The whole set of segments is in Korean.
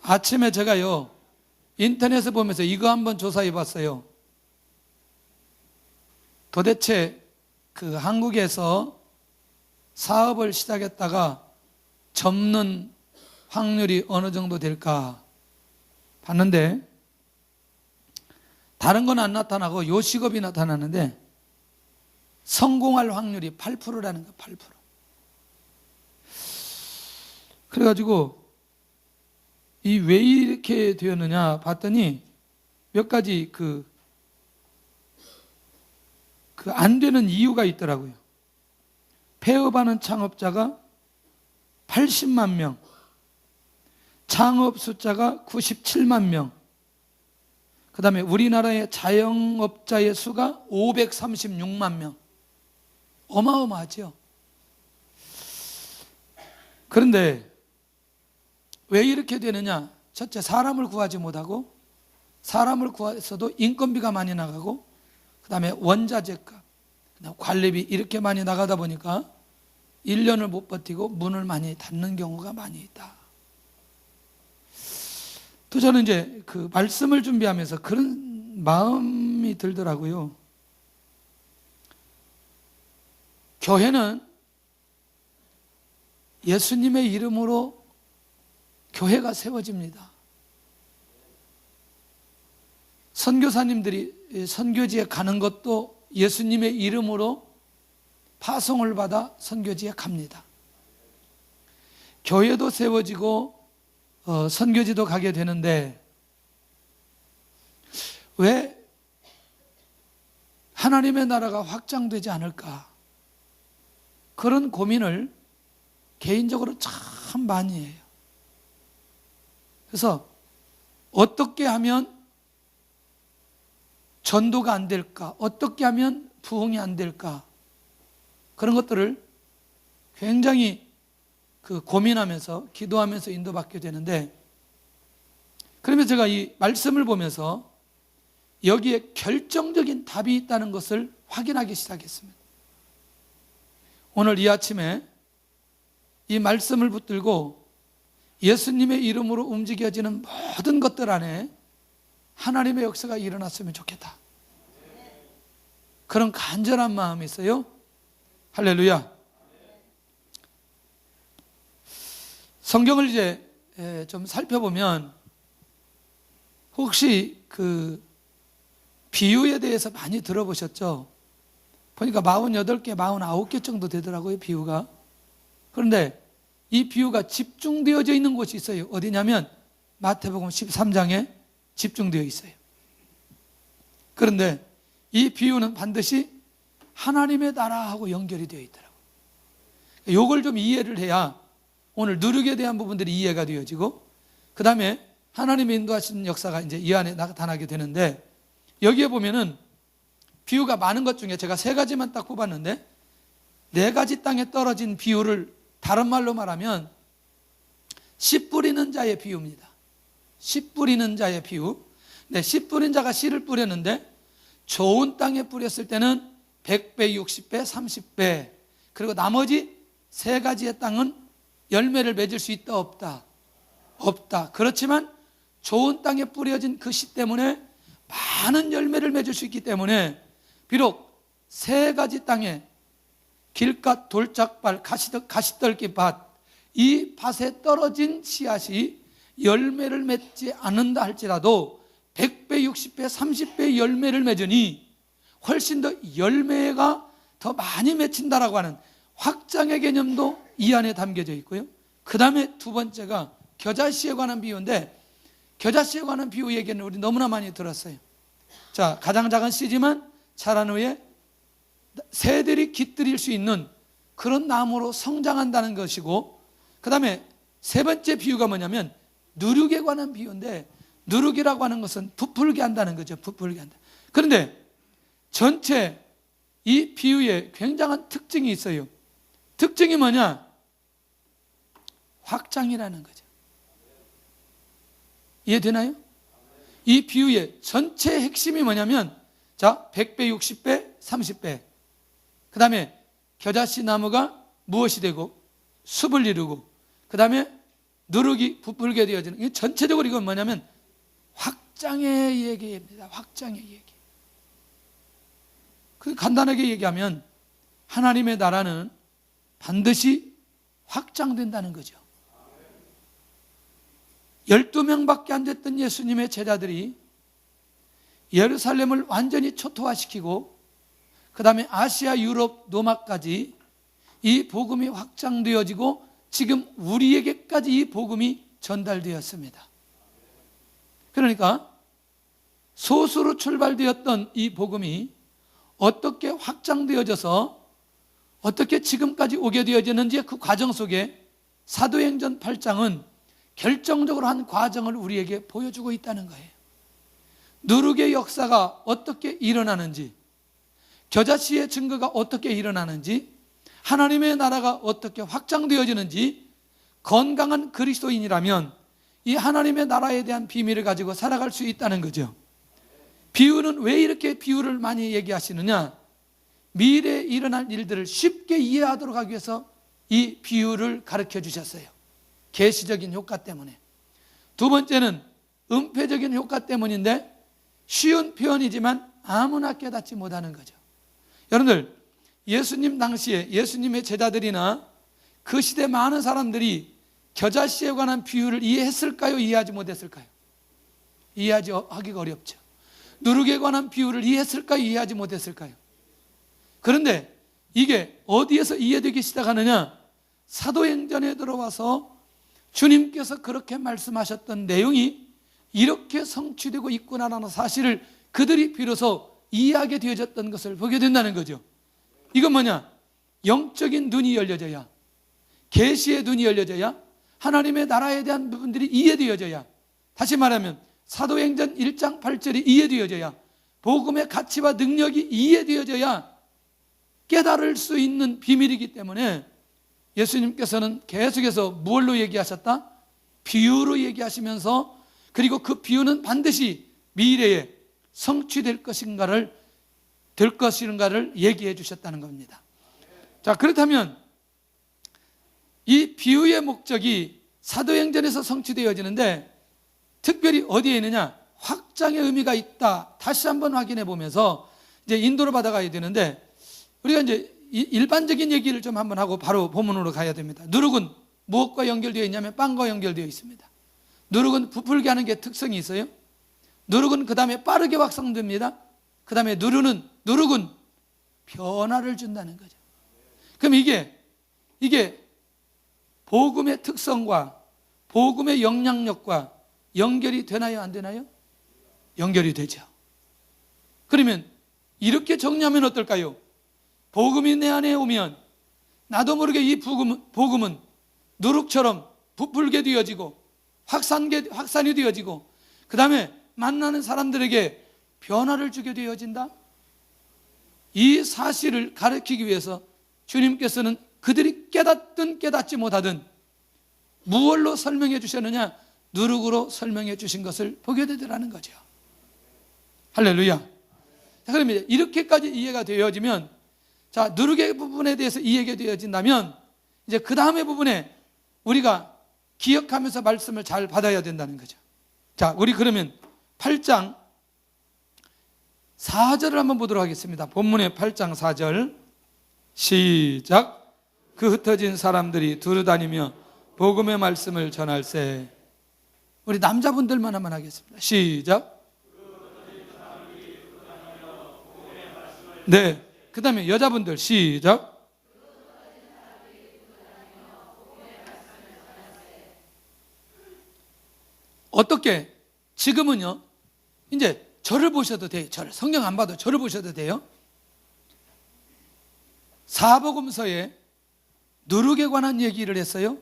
아침에 제가요 인터넷을 보면서 이거 한번 조사해 봤어요. 도대체 그 한국에서 사업을 시작했다가 접는 확률이 어느 정도 될까 봤는데, 다른 건 안 나타나고 요 직업이 나타나는데 성공할 확률이 8%라는 거예요. 8%. 그래가지고 이 왜 이렇게 되었느냐 봤더니 몇 가지 안 되는 이유가 있더라고요. 폐업하는 창업자가 80만 명, 창업 숫자가 97만 명, 그 다음에 우리나라의 자영업자의 수가 536만 명. 어마어마하죠. 그런데 왜 이렇게 되느냐? 첫째, 사람을 구하지 못하고, 사람을 구해서도 인건비가 많이 나가고, 그 다음에 원자재값, 관리비 이렇게 많이 나가다 보니까 1년을 못 버티고 문을 많이 닫는 경우가 많이 있다. 또 저는 이제 그 말씀을 준비하면서 그런 마음이 들더라고요. 교회는 예수님의 이름으로 교회가 세워집니다. 선교사님들이 선교지에 가는 것도 예수님의 이름으로 파송을 받아 선교지에 갑니다. 교회도 세워지고 선교지도 가게 되는데 왜 하나님의 나라가 확장되지 않을까? 그런 고민을 개인적으로 참 많이 해요. 그래서 어떻게 하면 전도가 안 될까? 어떻게 하면 부흥이 안 될까? 그런 것들을 굉장히 고민하면서 기도하면서 인도받게 되는데, 그러면 제가 이 말씀을 보면서 여기에 결정적인 답이 있다는 것을 확인하기 시작했습니다. 오늘 이 아침에 이 말씀을 붙들고 예수님의 이름으로 움직여지는 모든 것들 안에 하나님의 역사가 일어났으면 좋겠다. 그런 간절한 마음이 있어요. 할렐루야. 성경을 이제 좀 살펴보면 혹시 그 비유에 대해서 많이 들어보셨죠? 보니까 48개, 49개 정도 되더라고요, 비유가. 그런데 이 비유가 집중되어져 있는 곳이 있어요. 어디냐면 마태복음 13장에 집중되어 있어요. 그런데 이 비유는 반드시 하나님의 나라하고 연결이 되어 있더라고요. 이걸 좀 이해를 해야 오늘 누룩에 대한 부분들이 이해가 되어지고, 그 다음에 하나님의 인도하시는 역사가 이제 이 안에 나타나게 되는데, 여기에 보면은 비유가 많은 것 중에 제가 3가지만 딱 뽑았는데, 4가지 땅에 떨어진 비유를 다른 말로 말하면 씨 뿌리는 자의 비유입니다. 씨 뿌리는 자의 비유. 네, 씨 뿌린 자가 씨를 뿌렸는데 좋은 땅에 뿌렸을 때는 100배, 60배, 30배. 그리고 나머지 3가지의 땅은 열매를 맺을 수 있다, 없다? 없다. 그렇지만 좋은 땅에 뿌려진 그 씨 때문에 많은 열매를 맺을 수 있기 때문에 비록 3가지 땅에 길가, 돌짝발, 가시떨기 밭, 이 밭에 떨어진 씨앗이 열매를 맺지 않는다 할지라도 100배, 60배, 30배의 열매를 맺으니 훨씬 더 열매가 더 많이 맺힌다라고 하는 확장의 개념도 이 안에 담겨져 있고요. 그 다음에 2번째가 겨자씨에 관한 비유인데, 겨자씨에 관한 비유 얘기는 우리 너무나 많이 들었어요. 자, 가장 작은 씨지만 자란 후에 새들이 깃들일 수 있는 그런 나무로 성장한다는 것이고, 그 다음에 3번째 비유가 뭐냐면 누룩에 관한 비유인데, 누룩이라고 하는 것은 부풀게 한다는 거죠. 부풀게 한다. 그런데 전체 이 비유에 굉장한 특징이 있어요. 특징이 뭐냐? 확장이라는 거죠. 이해되나요? 이 비유의 전체 핵심이 뭐냐면, 자, 100배, 60배, 30배. 그 다음에 겨자씨 나무가 무엇이 되고 숲을 이루고, 그 다음에 누룩이 부풀게 되어지는, 이 전체적으로 이건 뭐냐면 확장의 얘기입니다. 확장의 얘기. 그 간단하게 얘기하면 하나님의 나라는 반드시 확장된다는 거죠. 12명밖에 안 됐던 예수님의 제자들이 예루살렘을 완전히 초토화시키고 그 다음에 아시아, 유럽, 로마까지 이 복음이 확장되어지고 지금 우리에게까지 이 복음이 전달되었습니다. 그러니까 소수로 출발되었던 이 복음이 어떻게 확장되어져서 어떻게 지금까지 오게 되어지는지 그 과정 속에 사도행전 8장은 결정적으로 한 과정을 우리에게 보여주고 있다는 거예요. 누룩의 역사가 어떻게 일어나는지, 겨자씨의 증거가 어떻게 일어나는지, 하나님의 나라가 어떻게 확장되어지는지, 건강한 그리스도인이라면 이 하나님의 나라에 대한 비밀을 가지고 살아갈 수 있다는 거죠. 비유는 왜 이렇게 비유를 많이 얘기하시느냐? 미래에 일어날 일들을 쉽게 이해하도록 하기 위해서 이 비유를 가르쳐 주셨어요. 계시적인 효과 때문에. 두 번째는 은폐적인 효과 때문인데 쉬운 표현이지만 아무나 깨닫지 못하는 거죠. 여러분들, 예수님 당시에 예수님의 제자들이나 그 시대 많은 사람들이 겨자씨에 관한 비유를 이해했을까요? 이해하지 못했을까요? 이해하기가 어렵죠. 누룩에 관한 비유를 이해했을까요? 이해하지 못했을까요? 그런데 이게 어디에서 이해되기 시작하느냐? 사도행전에 들어와서 주님께서 그렇게 말씀하셨던 내용이 이렇게 성취되고 있구나라는 사실을 그들이 비로소 이해하게 되어졌던 것을 보게 된다는 거죠. 이건 뭐냐? 영적인 눈이 열려져야, 계시의 눈이 열려져야, 하나님의 나라에 대한 부분들이 이해되어져야, 다시 말하면 사도행전 1장 8절이 이해되어져야, 복음의 가치와 능력이 이해되어져야 깨달을 수 있는 비밀이기 때문에 예수님께서는 계속해서 무엇로 얘기하셨다? 비유로 얘기하시면서, 그리고 그 비유는 반드시 미래에 성취될 것인가를 얘기해 주셨다는 겁니다. 자, 그렇다면 이 비유의 목적이 사도행전에서 성취되어지는데 특별히 어디에 있느냐? 확장의 의미가 있다. 다시 한번 확인해 보면서 이제 인도로 받아가야 되는데, 우리가 이제 일반적인 얘기를 좀 한번 하고 바로 본문으로 가야 됩니다. 누룩은 무엇과 연결되어 있냐면 빵과 연결되어 있습니다. 누룩은 부풀게 하는 게 특성이 있어요. 누룩은 그 다음에 빠르게 확산됩니다. 그 다음에 누룩은 변화를 준다는 거죠. 그럼 이게 복음의 특성과 복음의 영향력과 연결이 되나요? 안 되나요? 연결이 되죠. 그러면 이렇게 정리하면 어떨까요? 복음이 내 안에 오면 나도 모르게 이 복음은 누룩처럼 부풀게 되어지고 확산이 되어지고 그 다음에 만나는 사람들에게 변화를 주게 되어진다. 이 사실을 가르치기 위해서 주님께서는 그들이 깨닫든 깨닫지 못하든 무엇로 설명해 주셨느냐? 누룩으로 설명해 주신 것을 보게 되더라는 거죠. 할렐루야. 자, 그러면 이렇게까지 이해가 되어지면, 자, 누룩의 부분에 대해서 이해가 되어진다면 이제 그 다음의 부분에 우리가 기억하면서 말씀을 잘 받아야 된다는 거죠. 자, 우리 그러면 8장 4절을 한번 보도록 하겠습니다. 본문의 8장 4절 시작. 그 흩어진 사람들이 두루다니며 복음의 말씀을 전할세. 우리 남자분들만 한번 하겠습니다. 시작. 네, 그 다음에 여자분들 시작. 어떻게? 지금은요, 이제 저를 보셔도 돼요. 성경 안 봐도 저를 보셔도 돼요. 사복음서에 누룩에 관한 얘기를 했어요.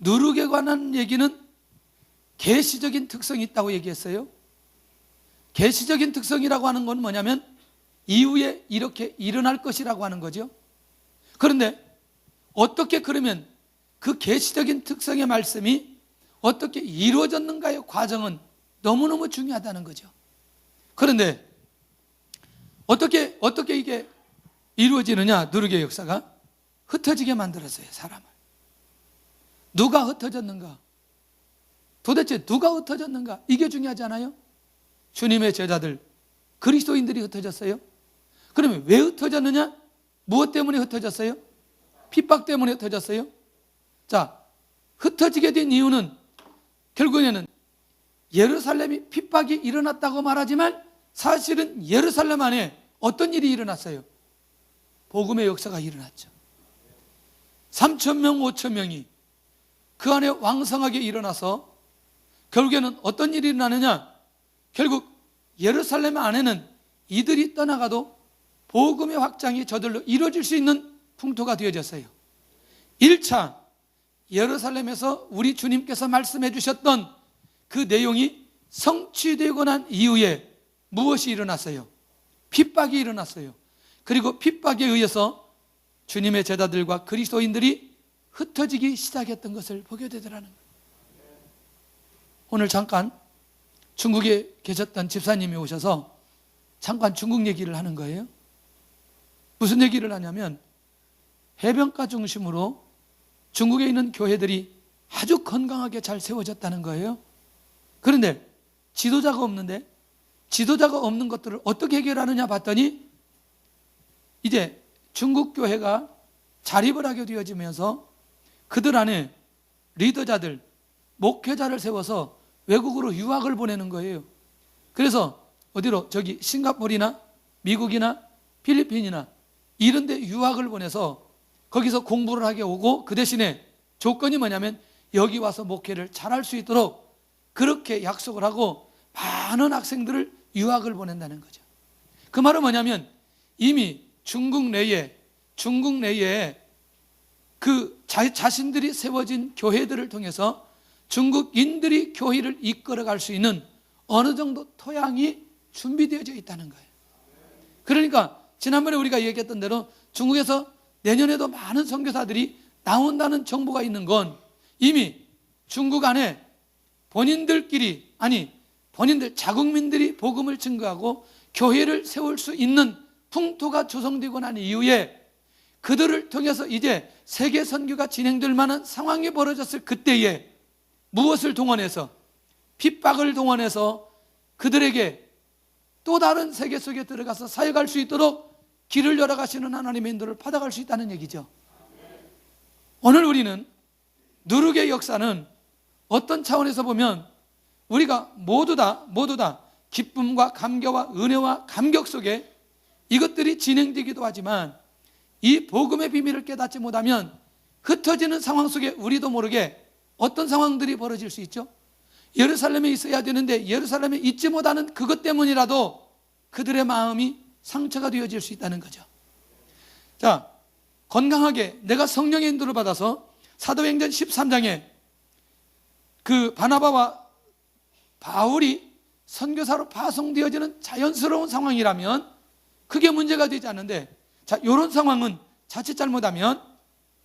누룩에 관한 얘기는 계시적인 특성이 있다고 얘기했어요. 계시적인 특성이라고 하는 건 뭐냐면 이후에 이렇게 일어날 것이라고 하는 거죠. 그런데 어떻게 그러면 그 계시적인 특성의 말씀이 어떻게 이루어졌는가의 과정은 너무너무 중요하다는 거죠. 그런데 어떻게 이게 이루어지느냐? 누룩의 역사가 흩어지게 만들었어요, 사람을. 누가 흩어졌는가? 도대체 누가 흩어졌는가? 이게 중요하잖아요. 주님의 제자들, 그리스도인들이 흩어졌어요. 그러면 왜 흩어졌느냐? 무엇 때문에 흩어졌어요? 핍박 때문에 흩어졌어요. 자, 흩어지게 된 이유는 결국에는 예루살렘이 핍박이 일어났다고 말하지만 사실은 예루살렘 안에 어떤 일이 일어났어요? 복음의 역사가 일어났죠. 3,000명, 5,000명이 그 안에 왕성하게 일어나서 결국에는 어떤 일이 일어나느냐? 결국 예루살렘 안에는 이들이 떠나가도 복음의 확장이 저절로 이루어질 수 있는 풍토가 되어졌어요. 1차 예루살렘에서 우리 주님께서 말씀해 주셨던 그 내용이 성취되고 난 이후에 무엇이 일어났어요? 핍박이 일어났어요. 그리고 핍박에 의해서 주님의 제자들과 그리스도인들이 흩어지기 시작했던 것을 보게 되더라는 거예요. 오늘 잠깐 중국에 계셨던 집사님이 오셔서 잠깐 중국 얘기를 하는 거예요. 무슨 얘기를 하냐면 해변가 중심으로 중국에 있는 교회들이 아주 건강하게 잘 세워졌다는 거예요. 그런데 지도자가 없는데 지도자가 없는 것들을 어떻게 해결하느냐 봤더니 이제 중국 교회가 자립을 하게 되어지면서 그들 안에 리더자들, 목회자를 세워서 외국으로 유학을 보내는 거예요. 그래서 어디로? 저기 싱가포르나 미국이나 필리핀이나 이런 데 유학을 보내서 거기서 공부를 하게 오고 그 대신에 조건이 뭐냐면 여기 와서 목회를 잘할 수 있도록 그렇게 약속을 하고 많은 학생들을 유학을 보낸다는 거죠. 그 말은 뭐냐면 이미 중국 내에 그 자신들이 세워진 교회들을 통해서 중국인들이 교회를 이끌어갈 수 있는 어느 정도 토양이 준비되어져 있다는 거예요. 그러니까 지난번에 우리가 얘기했던 대로 중국에서 내년에도 많은 선교사들이 나온다는 정보가 있는 건 이미 중국 안에 본인들 자국민들이 복음을 증거하고 교회를 세울 수 있는 풍토가 조성되고 난 이후에 그들을 통해서 이제 세계 선교가 진행될 만한 상황이 벌어졌을 그때에 무엇을 동원해서? 핍박을 동원해서 그들에게 또 다른 세계 속에 들어가서 사역할 수 있도록 길을 열어가시는 하나님의 인도를 받아갈 수 있다는 얘기죠. 오늘 우리는 누룩의 역사는 어떤 차원에서 보면 우리가 모두 다 기쁨과 감격과 은혜와 감격 속에 이것들이 진행되기도 하지만 이 복음의 비밀을 깨닫지 못하면 흩어지는 상황 속에 우리도 모르게 어떤 상황들이 벌어질 수 있죠. 예루살렘에 있어야 되는데 예루살렘에 있지 못하는 그것 때문이라도 그들의 마음이 상처가 되어질 수 있다는 거죠. 자, 건강하게 내가 성령의 인도를 받아서 사도행전 13장에 그 바나바와 바울이 선교사로 파송되어지는 자연스러운 상황이라면 그게 문제가 되지 않는데, 자, 이런 상황은 자칫 잘못하면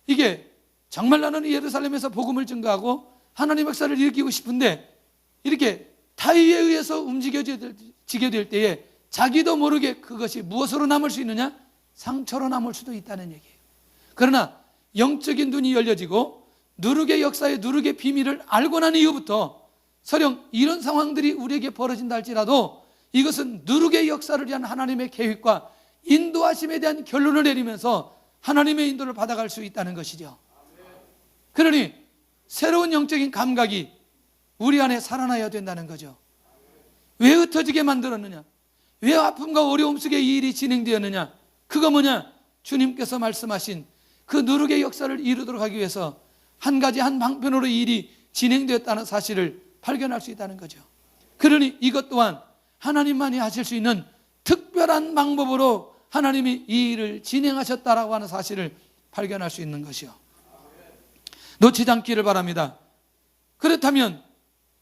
이게 정말 나는 예루살렘에서 복음을 증거하고 하나님의 역사를 일으키고 싶은데 이렇게 타의에 의해서 움직여지게 될 때에 자기도 모르게 그것이 무엇으로 남을 수 있느냐? 상처로 남을 수도 있다는 얘기예요. 그러나 영적인 눈이 열려지고 누룩의 역사의 누룩의 비밀을 알고 난 이후부터 설령 이런 상황들이 우리에게 벌어진다 할지라도 이것은 누룩의 역사를 위한 하나님의 계획과 인도하심에 대한 결론을 내리면서 하나님의 인도를 받아갈 수 있다는 것이죠. 그러니 새로운 영적인 감각이 우리 안에 살아나야 된다는 거죠. 왜 흩어지게 만들었느냐? 왜 아픔과 어려움 속에 이 일이 진행되었느냐? 그거 뭐냐? 주님께서 말씀하신 그 누룩의 역사를 이루도록 하기 위해서 한 가지 한 방편으로 이 일이 진행되었다는 사실을 발견할 수 있다는 거죠. 그러니 이것 또한 하나님만이 하실 수 있는 특별한 방법으로 하나님이 이 일을 진행하셨다라고 하는 사실을 발견할 수 있는 것이요. 놓치지 않기를 바랍니다. 그렇다면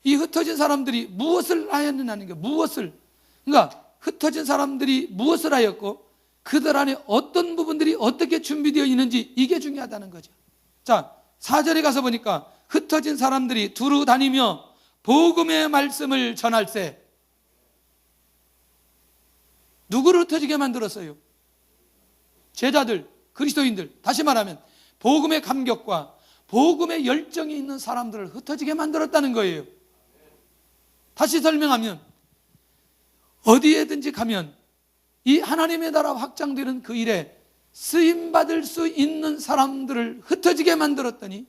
이 흩어진 사람들이 무엇을 하였느냐는 게 그러니까 흩어진 사람들이 무엇을 하였고 그들 안에 어떤 부분들이 어떻게 준비되어 있는지 이게 중요하다는 거죠. 자, 4절에 가서 보니까 흩어진 사람들이 두루 다니며 복음의 말씀을 전할세. 누구를 흩어지게 만들었어요? 제자들, 그리스도인들. 다시 말하면 복음의 감격과 복음의 열정이 있는 사람들을 흩어지게 만들었다는 거예요. 다시 설명하면 어디에든지 가면 이 하나님의 나라 확장되는 그 일에 쓰임받을 수 있는 사람들을 흩어지게 만들었더니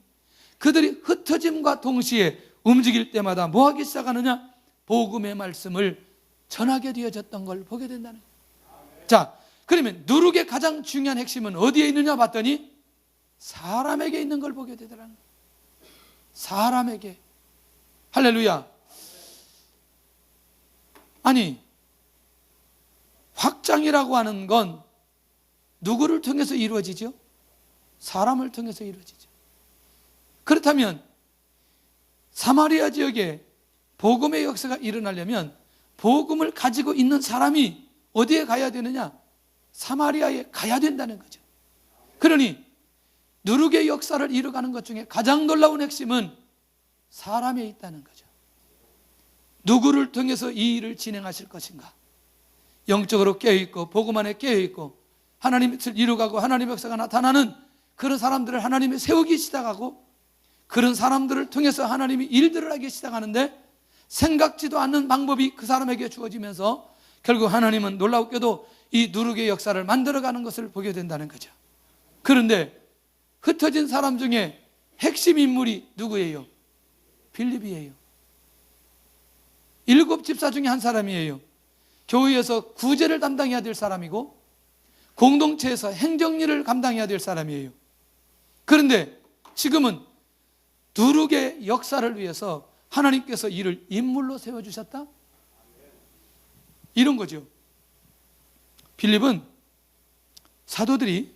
그들이 흩어짐과 동시에 움직일 때마다 뭐 하기 시작하느냐? 복음의 말씀을 전하게 되어졌던 걸 보게 된다는 거예요. 자, 그러면 누룩의 가장 중요한 핵심은 어디에 있느냐 봤더니 사람에게 있는 걸 보게 되더라는 거예요. 사람에게. 할렐루야. 아니, 확장이라고 하는 건 누구를 통해서 이루어지죠? 사람을 통해서 이루어지죠. 그렇다면 사마리아 지역에 복음의 역사가 일어나려면 복음을 가지고 있는 사람이 어디에 가야 되느냐? 사마리아에 가야 된다는 거죠. 그러니 누룩의 역사를 이루어가는 것 중에 가장 놀라운 핵심은 사람에 있다는 거죠. 누구를 통해서 이 일을 진행하실 것인가? 영적으로 깨어있고 복음 안에 깨어있고 하나님의 뜻을 이루어가고 하나님의 역사가 나타나는 그런 사람들을 하나님이 세우기 시작하고 그런 사람들을 통해서 하나님이 일들을 하기 시작하는데 생각지도 않는 방법이 그 사람에게 주어지면서 결국 하나님은 놀랍게도 이 누룩의 역사를 만들어가는 것을 보게 된다는 거죠. 그런데 흩어진 사람 중에 핵심 인물이 누구예요? 빌립이에요. 7 집사 중에 한 사람이에요. 교회에서 구제를 담당해야 될 사람이고 공동체에서 행정일을 감당해야 될 사람이에요. 그런데 지금은 누룩의 역사를 위해서 하나님께서 이를 인물로 세워주셨다? 이런 거죠. 빌립은 사도들이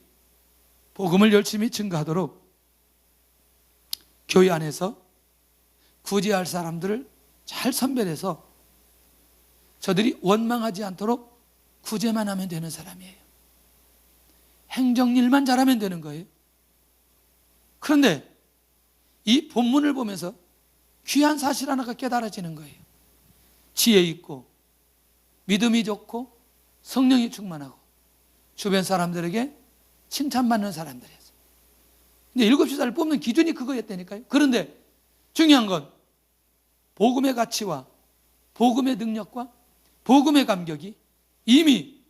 복음을 열심히 증거하도록 교회 안에서 구제할 사람들을 잘 선별해서 저들이 원망하지 않도록 구제만 하면 되는 사람이에요. 행정일만 잘하면 되는 거예요. 그런데 이 본문을 보면서 귀한 사실 하나가 깨달아지는 거예요. 지혜 있고 믿음이 좋고 성령이 충만하고 주변 사람들에게 칭찬받는 사람들이었어요. 근데 7 집사를 뽑는 기준이 그거였다니까요. 그런데 중요한 건 복음의 가치와 복음의 능력과 복음의 감격이 이미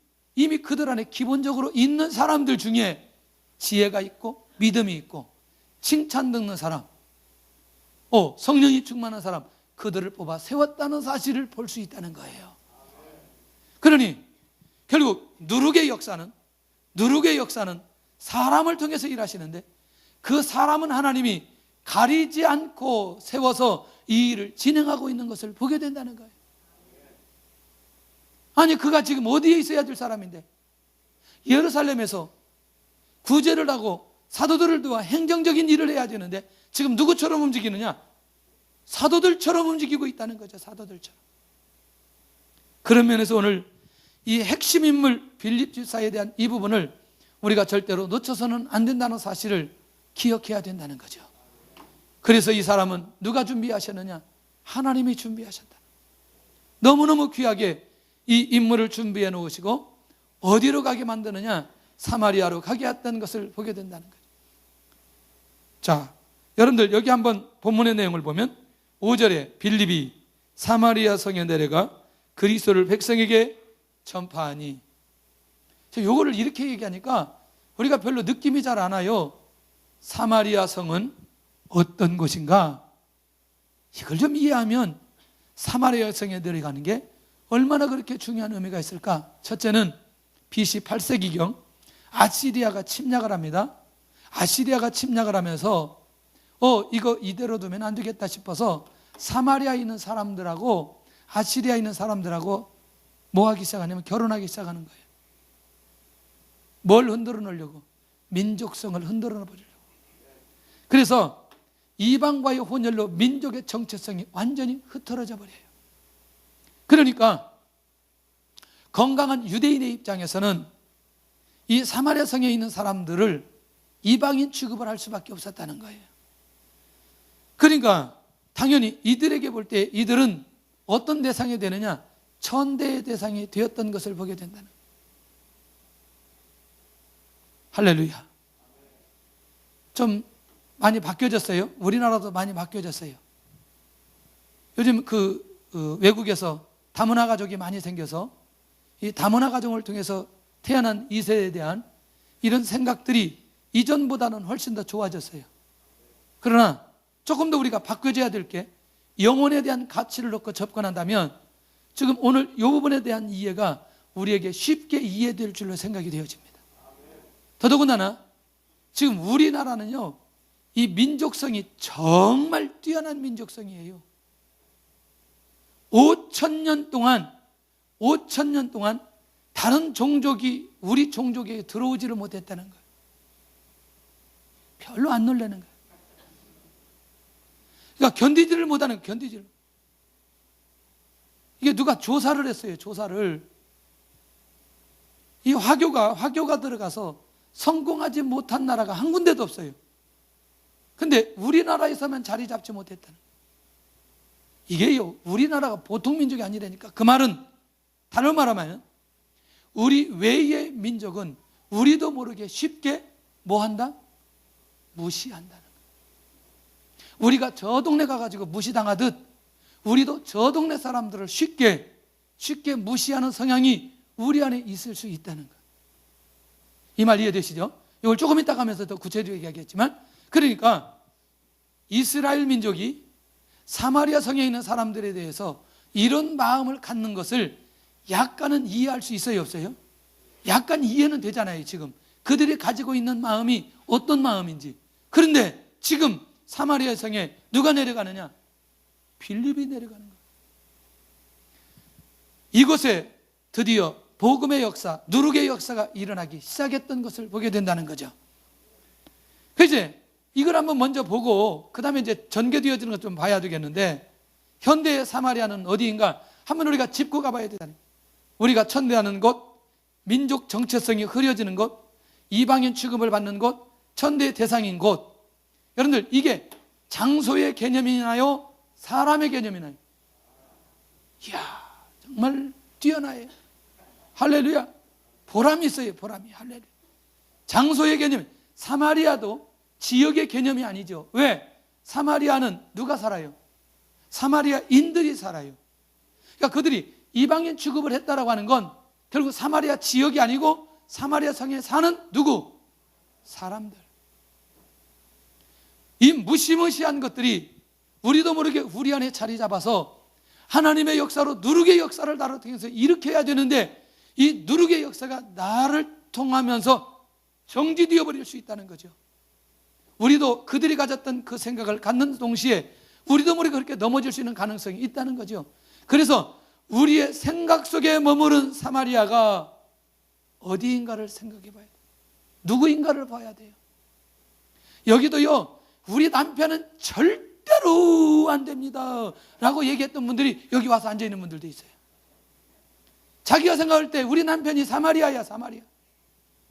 그들 안에 기본적으로 있는 사람들 중에 지혜가 있고 믿음이 있고 칭찬 듣는 사람, 성령이 충만한 사람, 그들을 뽑아 세웠다는 사실을 볼 수 있다는 거예요. 그러니 결국 누룩의 역사는 사람을 통해서 일하시는데 그 사람은 하나님이 가리지 않고 세워서 이 일을 진행하고 있는 것을 보게 된다는 거예요. 아니, 그가 지금 어디에 있어야 될 사람인데 예루살렘에서 구제를 하고 사도들을 도와 행정적인 일을 해야 되는데 지금 누구처럼 움직이느냐? 사도들처럼 움직이고 있다는 거죠. 사도들처럼. 그런 면에서 오늘 이 핵심 인물 빌립 집사에 대한 이 부분을 우리가 절대로 놓쳐서는 안 된다는 사실을 기억해야 된다는 거죠. 그래서 이 사람은 누가 준비하셨느냐? 하나님이 준비하셨다. 너무너무 귀하게 이 인물을 준비해 놓으시고 어디로 가게 만드느냐? 사마리아로 가게 했던 것을 보게 된다는 거죠. 자, 여러분들 여기 한번 본문의 내용을 보면 5절에 빌립이 사마리아 성에 내려가 그리스도를 백성에게 전파하니, 요거를 이렇게 얘기하니까 우리가 별로 느낌이 잘 안 와요. 사마리아 성은 어떤 곳인가? 이걸 좀 이해하면 사마리아 성에 내려가는 게 얼마나 그렇게 중요한 의미가 있을까? 첫째는 BC 8세기경 아시리아가 침략을 합니다. 아시리아가 침략을 하면서 이거 이대로 두면 안 되겠다 싶어서 사마리아에 있는 사람들하고 아시리아에 있는 사람들하고 뭐 하기 시작하냐면 결혼하기 시작하는 거예요. 뭘 흔들어 놓으려고? 민족성을 흔들어 놓으려고. 그래서 이방과의 혼혈로 민족의 정체성이 완전히 흐트러져 버려요. 그러니까 건강한 유대인의 입장에서는 이 사마리아 성에 있는 사람들을 이방인 취급을 할 수밖에 없었다는 거예요. 그러니까 당연히 이들에게 볼 때 이들은 어떤 대상이 되느냐? 천대의 대상이 되었던 것을 보게 된다는 거예요. 할렐루야. 좀 많이 바뀌어졌어요. 우리나라도 많이 바뀌어졌어요. 요즘 외국에서 다문화 가족이 많이 생겨서 이 다문화 가정을 통해서 태어난 2세에 대한 이런 생각들이 이전보다는 훨씬 더 좋아졌어요. 그러나 조금 더 우리가 바뀌어져야 될 게 영혼에 대한 가치를 놓고 접근한다면 지금 오늘 이 부분에 대한 이해가 우리에게 쉽게 이해될 줄로 생각이 되어집니다. 더더군다나 지금 우리나라는요, 이 민족성이 정말 뛰어난 민족성이에요. 5,000년 동안 다른 종족이 우리 종족에 들어오지를 못했다는 거예요. 별로 안 놀라는 거예요. 그러니까 견디지를 못하는 거예요. 견디지를. 이게 누가 조사를 했어요. 조사를. 이 화교가 들어가서 성공하지 못한 나라가 한 군데도 없어요. 근데 우리나라에서만 자리 잡지 못했다는 거예요. 이게요, 우리나라가 보통 민족이 아니라니까. 그 말은 다른 말 하면 우리 외의 민족은 우리도 모르게 쉽게 뭐 한다? 무시한다는 거예요. 우리가 저 동네 가가지고 무시당하듯 우리도 저 동네 사람들을 쉽게 무시하는 성향이 우리 안에 있을 수 있다는 거예요. 이 말 이해되시죠? 이걸 조금 이따 가면서 더 구체적으로 이야기하겠지만, 그러니까 이스라엘 민족이 사마리아 성에 있는 사람들에 대해서 이런 마음을 갖는 것을 약간은 이해할 수 있어요, 없어요? 약간 이해는 되잖아요. 지금 그들이 가지고 있는 마음이 어떤 마음인지. 그런데 지금 사마리아 성에 누가 내려가느냐? 빌립이 내려가는 거예요. 이곳에 드디어 복음의 역사, 누룩의 역사가 일어나기 시작했던 것을 보게 된다는 거죠. 그치? 이걸 한번 먼저 보고 그 다음에 이제 전개되어지는 것 좀 봐야 되겠는데, 현대의 사마리아는 어디인가 한번 우리가 짚고 가봐야 되잖아요. 우리가 천대하는 곳, 민족 정체성이 흐려지는 곳, 이방인 취급을 받는 곳, 천대의 대상인 곳. 여러분들, 이게 장소의 개념이나요? 사람의 개념이나요? 이야, 정말 뛰어나요. 할렐루야. 보람이 있어요. 보람이. 할렐루야. 장소의 개념. 사마리아도 지역의 개념이 아니죠. 왜? 사마리아는 누가 살아요? 사마리아인들이 살아요. 그러니까 그들이 이방인 취급을 했다라고 하는 건 결국 사마리아 지역이 아니고 사마리아 성에 사는 누구? 사람들. 이 무시무시한 것들이 우리도 모르게 우리 안에 자리 잡아서 하나님의 역사로 누룩의 역사를 나를 통해서 일으켜야 되는데, 이 누룩의 역사가 나를 통하면서 정지되어 버릴 수 있다는 거죠. 우리도 그들이 가졌던 그 생각을 갖는 동시에 우리도 모르게 그렇게 넘어질 수 있는 가능성이 있다는 거죠. 그래서 우리의 생각 속에 머무른 사마리아가 어디인가를 생각해 봐야 돼요. 누구인가를 봐야 돼요. 여기도요, 우리 남편은 절대로 안 됩니다 라고 얘기했던 분들이 여기 와서 앉아있는 분들도 있어요. 자기가 생각할 때 우리 남편이 사마리아야. 사마리아.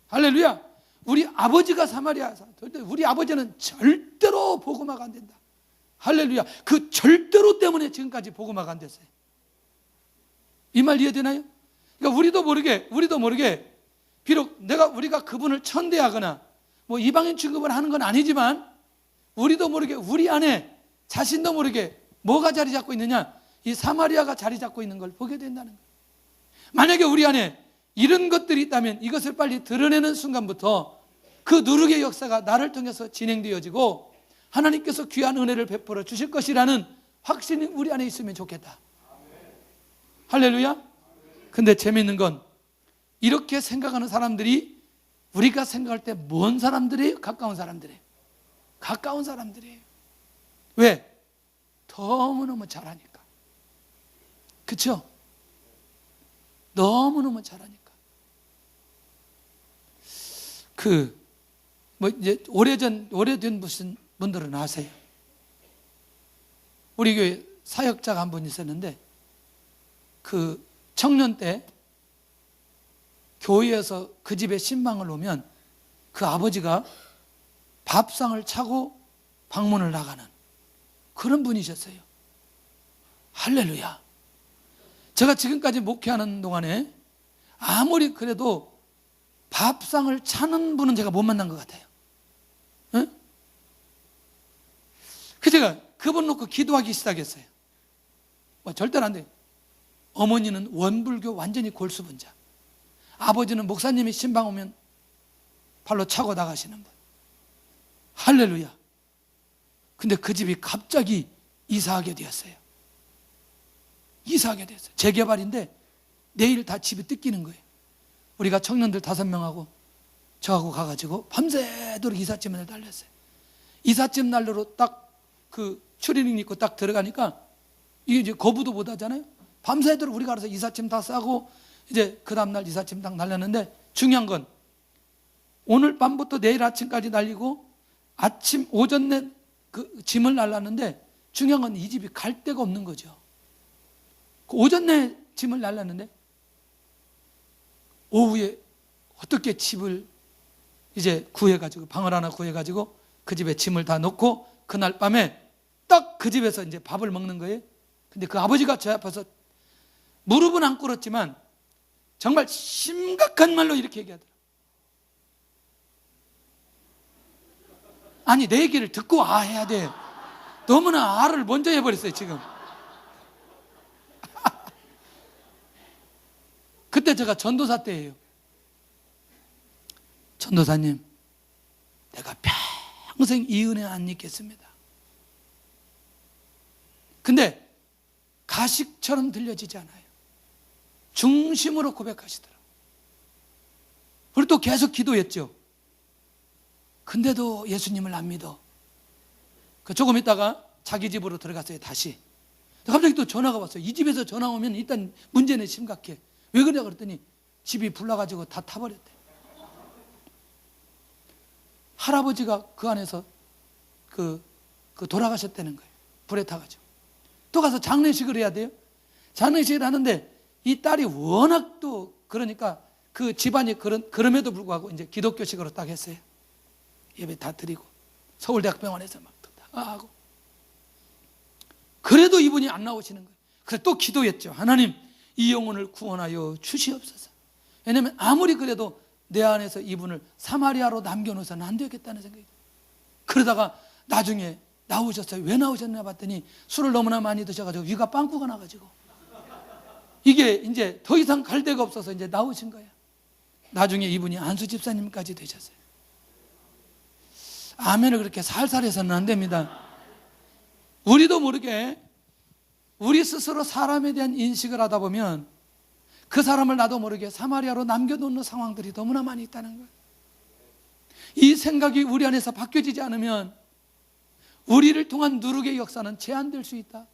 할렐루야. 우리 아버지가 사마리아. 우리 아버지는 절대로 복음화가 안 된다. 할렐루야. 그 절대로 때문에 지금까지 복음화가 안 됐어요. 이 말 이해되나요? 그러니까 우리도 모르게 비록 우리가 그분을 천대하거나 뭐 이방인 취급을 하는 건 아니지만, 우리도 모르게 우리 안에 자신도 모르게 뭐가 자리 잡고 있느냐? 이 사마리아가 자리 잡고 있는 걸 보게 된다는 거예요. 만약에 우리 안에 이런 것들이 있다면 이것을 빨리 드러내는 순간부터 그 누룩의 역사가 나를 통해서 진행되어지고 하나님께서 귀한 은혜를 베풀어 주실 것이라는 확신이 우리 안에 있으면 좋겠다. 할렐루야. 근데 재미있는 건 이렇게 생각하는 사람들이 우리가 생각할 때 먼 사람들이에요? 가까운 사람들이에요? 가까운 사람들이에요. 왜? 너무너무 잘하니까. 그렇죠? 너무너무 잘하니까. 이제 오래된 무슨 분들은 아세요. 우리 교회 사역자가 한 분 있었는데, 그 청년 때 교회에서 그 집에 신방을 오면 그 아버지가 밥상을 차고 방문을 나가는 그런 분이셨어요. 할렐루야. 제가 지금까지 목회하는 동안에 아무리 그래도 밥상을 차는 분은 제가 못 만난 것 같아요. 응? 그 제가 그분 놓고 기도하기 시작했어요. 뭐 절대로 안 돼요. 어머니는 원불교 완전히 골수분자, 아버지는 목사님이 신방 오면 발로 차고 나가시는 분. 할렐루야. 근데 그 집이 갑자기 이사하게 되었어요. 이사하게 됐어요. 재개발인데 내일 다 집이 뜯기는 거예요. 우리가 청년들 5명하고 저하고 가가지고 밤새도록 이삿짐을 달렸어요. 이삿짐 난로로 딱 그 추리닝 입고 딱 들어가니까 이게 이제 거부도 못 하잖아요. 밤새도록 우리가 알아서 이삿짐 다 싸고 이제 그 다음날 이삿짐 딱 날렸는데, 중요한 건 오늘 밤부터 내일 아침까지 날리고 아침 오전 내 그 짐을 날랐는데, 중요한 건 이 집이 갈 데가 없는 거죠. 그 오전 내 짐을 날랐는데 오후에 어떻게 집을 이제 구해가지고, 방을 하나 구해가지고 그 집에 짐을 다 놓고 그날 밤에 딱 그 집에서 이제 밥을 먹는 거예요. 근데 그 아버지가 제 앞에서 무릎은 안 꿇었지만 정말 심각한 말로 이렇게 얘기하더라고요. 아니, 내 얘기를 듣고 아 해야 돼. 너무나 아를 먼저 해버렸어요 지금. 그때 제가 전도사 때예요. 전도사님, 내가 평생 이 은혜 안 잊겠습니다. 근데 가식처럼 들려지지 않아요. 중심으로 고백하시더라고요. 그리고 또 계속 기도했죠. 근데도 예수님을 안 믿어. 조금 있다가 자기 집으로 들어갔어요. 다시. 갑자기 또 전화가 왔어요. 이 집에서 전화 오면 일단 문제는 심각해. 왜 그래? 그랬더니 집이 불나가지고 다 타버렸대. 할아버지가 그 안에서 그 돌아가셨다는 거예요. 불에 타가지고. 또 가서 장례식을 해야 돼요. 장례식을 하는데 이 딸이 워낙 또 그러니까 그 집안이 그럼에도 불구하고 이제 기독교식으로 딱 했어요. 예배 다 드리고 서울대학병원에서 막 다 하고. 그래도 이분이 안 나오시는 거예요. 그래서 또 기도했죠. 하나님, 이 영혼을 구원하여 주시옵소서. 왜냐하면 아무리 그래도 내 안에서 이분을 사마리아로 남겨놓아서는 안 되겠다는 생각이 들어요. 그러다가 나중에 나오셨어요. 왜 나오셨나 봤더니 술을 너무나 많이 드셔가지고 위가 빵꾸가 나가지고 이게 이제 더 이상 갈 데가 없어서 이제 나오신 거예요. 나중에 이분이 안수 집사님까지 되셨어요. 아멘을 그렇게 살살 해서는 안 됩니다. 우리도 모르게 우리 스스로 사람에 대한 인식을 하다 보면 그 사람을 나도 모르게 사마리아로 남겨놓는 상황들이 너무나 많이 있다는 거예요. 이 생각이 우리 안에서 바뀌어지지 않으면 우리를 통한 누룩의 역사는 제한될 수 있다.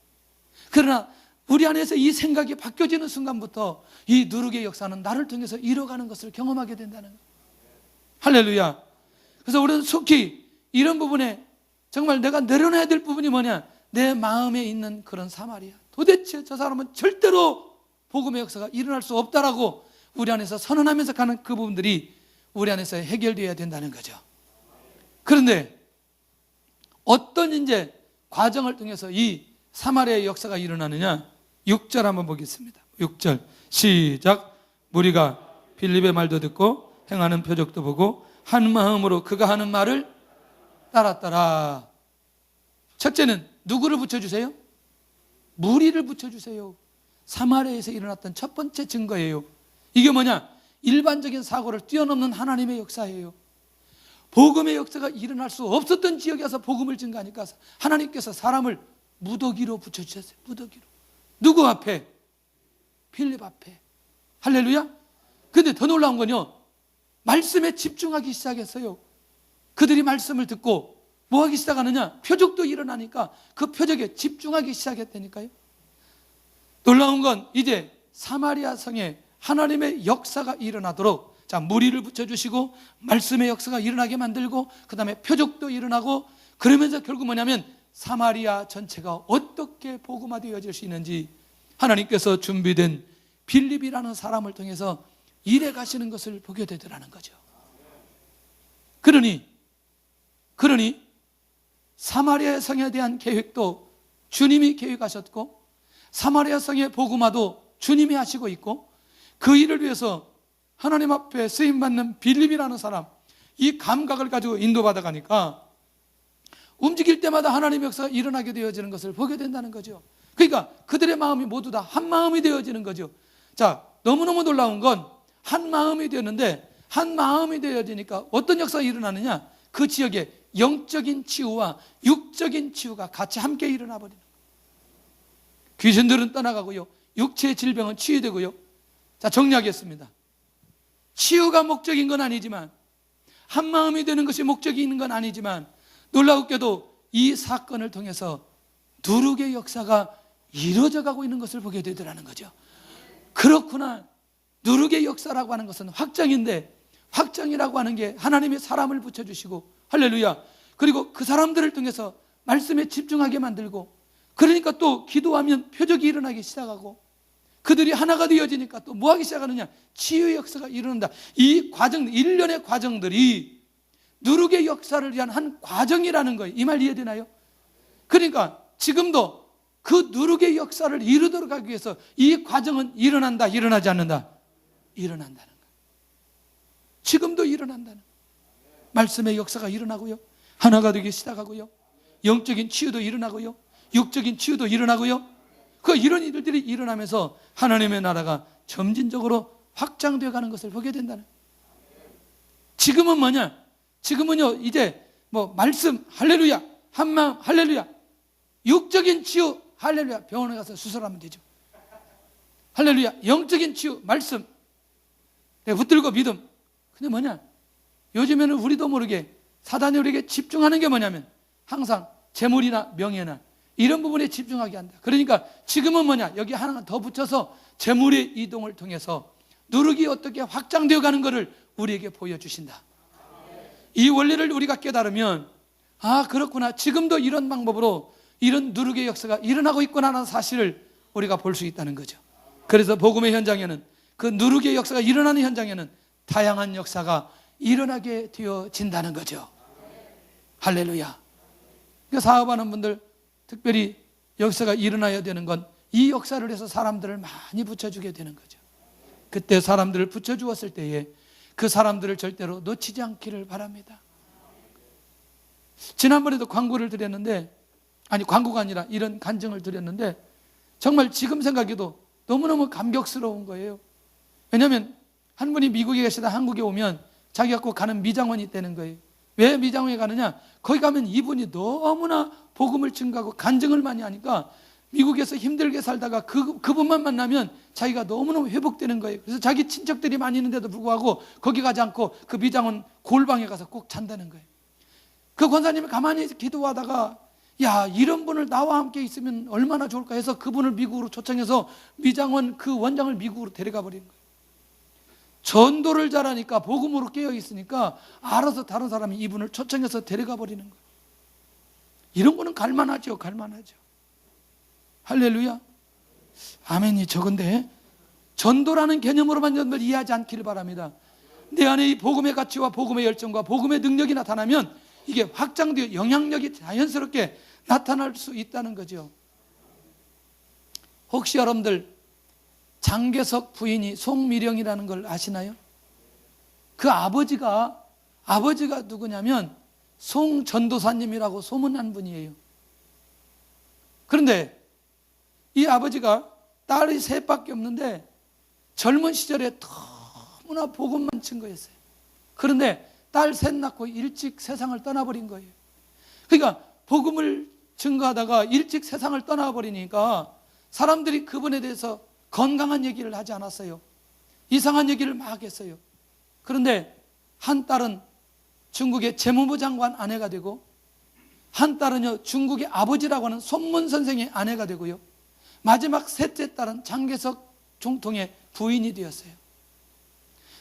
그러나 우리 안에서 이 생각이 바뀌어지는 순간부터 이 누룩의 역사는 나를 통해서 이뤄가는 것을 경험하게 된다는 거예요. 할렐루야. 그래서 우리는 속히 이런 부분에 정말 내가 내려놔야 될 부분이 뭐냐, 내 마음에 있는 그런 사마리아, 도대체 저 사람은 절대로 복음의 역사가 일어날 수 없다라고 우리 안에서 선언하면서 가는 그 부분들이 우리 안에서 해결되어야 된다는 거죠. 그런데 어떤 이제 과정을 통해서 이 사마리아의 역사가 일어나느냐, 6절 한번 보겠습니다. 6절 시작. 무리가 빌립의 말도 듣고 행하는 표적도 보고 한 마음으로 그가 하는 말을 따랐더라. 첫째는 누구를 붙여주세요? 무리를 붙여주세요. 사마리아에서 일어났던 첫 번째 증거예요. 이게 뭐냐? 일반적인 사고를 뛰어넘는 하나님의 역사예요. 복음의 역사가 일어날 수 없었던 지역에 와서 복음을 증거하니까 하나님께서 사람을 무더기로 붙여주셨어요. 무더기로. 누구 앞에? 빌립 앞에. 할렐루야. 근데 더 놀라운 건요, 말씀에 집중하기 시작했어요. 그들이 말씀을 듣고 뭐 하기 시작하느냐? 표적도 일어나니까 그 표적에 집중하기 시작했다니까요. 놀라운 건 이제 사마리아 성에 하나님의 역사가 일어나도록 자, 무리를 붙여주시고 말씀의 역사가 일어나게 만들고 그 다음에 표적도 일어나고, 그러면서 결국 뭐냐면 사마리아 전체가 어떻게 복음화되어질 수 있는지 하나님께서 준비된 빌립이라는 사람을 통해서 일해 가시는 것을 보게 되더라는 거죠. 그러니 사마리아 성에 대한 계획도 주님이 계획하셨고 사마리아 성의 복음화도 주님이 하시고 있고, 그 일을 위해서 하나님 앞에 쓰임받는 빌립이라는 사람, 이 감각을 가지고 인도받아 가니까 움직일 때마다 하나님의 역사가 일어나게 되어지는 것을 보게 된다는 거죠. 그러니까 그들의 마음이 모두 다 한 마음이 되어지는 거죠. 자, 너무너무 놀라운 건 한 마음이 되었는데, 한 마음이 되어지니까 어떤 역사가 일어나느냐? 그 지역에 영적인 치유와 육적인 치유가 같이 함께 일어나 버리는 거예요. 귀신들은 떠나가고요, 육체의 질병은 치유되고요. 자, 정리하겠습니다. 치유가 목적인 건 아니지만, 한 마음이 되는 것이 목적이 있는 건 아니지만, 놀라웠게도 이 사건을 통해서 누룩의 역사가 이루어져 가고 있는 것을 보게 되더라는 거죠. 그렇구나. 누룩의 역사라고 하는 것은 확장인데, 확장이라고 하는 게 하나님의 사람을 붙여주시고, 할렐루야, 그리고 그 사람들을 통해서 말씀에 집중하게 만들고, 그러니까 또 기도하면 표적이 일어나기 시작하고, 그들이 하나가 되어지니까 또 뭐 하기 시작하느냐? 치유의 역사가 일어난다. 이 과정, 일련의 과정들이 누룩의 역사를 위한 한 과정이라는 거예요. 이 말 이해되나요? 그러니까 지금도 그 누룩의 역사를 이루도록 하기 위해서 이 과정은 일어난다, 일어나지 않는다? 일어난다는 거예요. 지금도 일어난다는 거예요. 말씀의 역사가 일어나고요, 하나가 되기 시작하고요, 영적인 치유도 일어나고요, 육적인 치유도 일어나고요. 이런 일들이 일어나면서 하나님의 나라가 점진적으로 확장되어 가는 것을 보게 된다는 거예요. 지금은 뭐냐? 지금은요, 이제 뭐 말씀, 할렐루야, 한마음, 할렐루야, 육적인 치유, 할렐루야, 병원에 가서 수술하면 되죠. 할렐루야, 영적인 치유, 말씀, 붙들고 믿음. 근데 뭐냐? 요즘에는 우리도 모르게 사단이 우리에게 집중하는 게 뭐냐면 항상 재물이나 명예나 이런 부분에 집중하게 한다. 그러니까 지금은 뭐냐? 여기 하나 더 붙여서 재물의 이동을 통해서 누룩이 어떻게 확장되어 가는 것을 우리에게 보여주신다. 이 원리를 우리가 깨달으면, 아, 그렇구나, 지금도 이런 방법으로 이런 누룩의 역사가 일어나고 있구나 하는 사실을 우리가 볼 수 있다는 거죠. 그래서 복음의 현장에는, 그 누룩의 역사가 일어나는 현장에는 다양한 역사가 일어나게 되어진다는 거죠. 할렐루야. 그러니까 사업하는 분들 특별히 역사가 일어나야 되는 건 이 역사를 해서 사람들을 많이 붙여주게 되는 거죠. 그때 사람들을 붙여주었을 때에 그 사람들을 절대로 놓치지 않기를 바랍니다. 지난번에도 광고를 드렸는데, 아니 광고가 아니라 이런 간증을 드렸는데, 정말 지금 생각해도 너무너무 감격스러운 거예요. 왜냐하면 한 분이 미국에 계시다 한국에 오면 자기가 꼭 가는 미장원이 있다는 거예요. 왜 미장원에 가느냐? 거기 가면 이분이 너무나 복음을 증거하고 간증을 많이 하니까 미국에서 힘들게 살다가 그분만 만나면 자기가 너무너무 회복되는 거예요. 그래서 자기 친척들이 많이 있는데도 불구하고 거기 가지 않고 그 미장원 골방에 가서 꼭 잔다는 거예요. 그 권사님이 가만히 기도하다가, 야, 이런 분을 나와 함께 있으면 얼마나 좋을까 해서 그분을 미국으로 초청해서 미장원 그 원장을 미국으로 데려가 버린 거예요. 전도를 잘하니까, 복음으로 깨어 있으니까 알아서 다른 사람이 이분을 초청해서 데려가 버리는 거예요. 이런 거는 갈만하죠. 갈만하죠. 할렐루야. 아멘이 적은데 전도라는 개념으로만 전도를 이해하지 않기를 바랍니다. 내 안에 이 복음의 가치와 복음의 열정과 복음의 능력이 나타나면 이게 확장되어 영향력이 자연스럽게 나타날 수 있다는 거죠. 혹시 여러분들 장개석 부인이 송미령이라는 걸 아시나요? 그 아버지가 누구냐면 송전도사님이라고 소문난 분이에요. 그런데 이 아버지가 딸이 셋밖에 없는데 젊은 시절에 너무나 복음만 증거했어요. 그런데 딸 셋 낳고 일찍 세상을 떠나버린 거예요. 그러니까 복음을 증거하다가 일찍 세상을 떠나버리니까 사람들이 그분에 대해서 건강한 얘기를 하지 않았어요. 이상한 얘기를 막 했어요. 그런데 한 딸은 중국의 재무부 장관 아내가 되고, 한 딸은요 중국의 아버지라고 하는 손문 선생의 아내가 되고요, 마지막 셋째 딸은 장개석 총통의 부인이 되었어요.